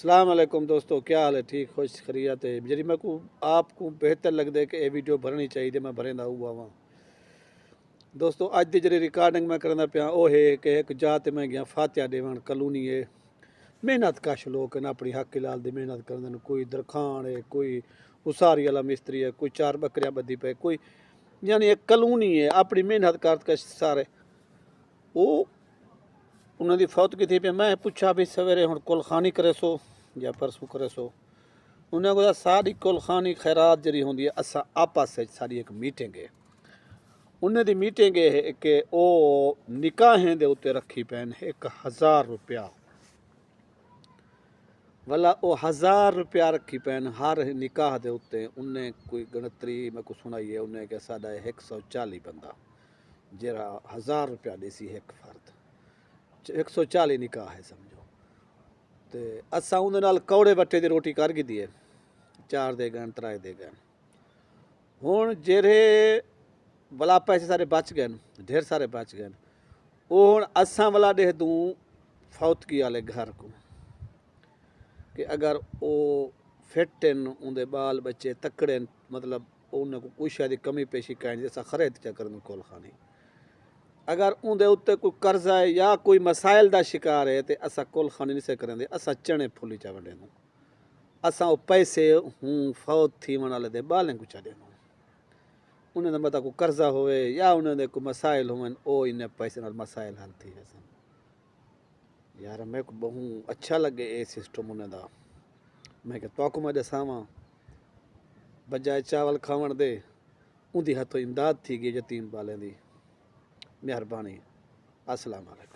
السلام علیکم دوستو، کیا حال ہے؟ ٹھیک خوش خیریت ہے جی؟ میں کو آپ کو بہتر لگ دے کہ یہ ویڈیو بھرنی چاہیے، میں بھریندا ہوا ہاں دوستو۔ اج دی جڑی ریکارڈنگ میں کرنا پیا وہ ہے کہ ایک جات میں گیا فاتحہ دیون کلونی ہے، محنت کش لوگ ہیں، اپنی حق لال دی محنت کرن، کوئی درخان ہے، کوئی اساری والا مستری ہے، کوئی چار بکریاں بدی پہ، کوئی یعنی ایک کلونی ہے اپنی محنت کرت کش سارے وہ انہوں دی فوت کی تھی پہ میں پوچھا بھی سویرے ہن کل خانی کرے سو یا پرسوں کرے سو، انہیں کو ساری کل خانی خیرات جڑی ہوندی ہے اساں آپس وچ ساری ایک میٹنگ ہے، انہیں دی میٹنگ ہے کہ او نکاحیں دے اوتے رکھی پین 1000 روپیہ، والا او 1000 روپیہ رکھی پین ہر نکاح دے اوتے۔ انہیں کوئی گنتری میں کو سنائی ہے، انہیں کہ ساڈا 140 بندہ جڑا 1000 روپیہ دیسی ایک فرد، 140 نکاح ہے سمجھو، تے اساں اون دے نال کوڑے بٹے دی روٹی کر گئی ہے، 4 دے گئے 3 دے گئے۔ ہن جڑے بلا پیسے سارے بچ گئے، ڈھیر سارے بچ گئے، وہ ہن اساں والا دے دوں فوتگی والے گھر کو کہ اگر وہ فٹ ہیں، ان دے بال بچے تکڑے، مطلب انہیں کو کوئی شاید کمی پیشی کہیں جیسا خرید چا کرن کول خانی، اگر ان دے اوتے کوئی قرضہ ہے یا کوئی مسائل دا شکار ہے تے اسا کول خانی نہیں سے کریں دے، اسا چنے پھلی چا وڈے نو، اسا وہ پیسے ہوں فوت تھی من والے دے بالیں کو چا دینا، انہیں دا مطلب کوئی قرضہ ہوئے یا انہیں دے کوئی مسائل ہوئے او انہیں پیسے نال مسائل حل تھی ہے سن۔ یار میں کو بہت اچھا لگے اے سسٹم انہیں دا، میں کہ تو کو میں دساواں بجائے چاول کھاون دے ان دی ہتھوں امداد تھی گئی یتیم بالیں دی۔ مہربانی، السلام علیکم۔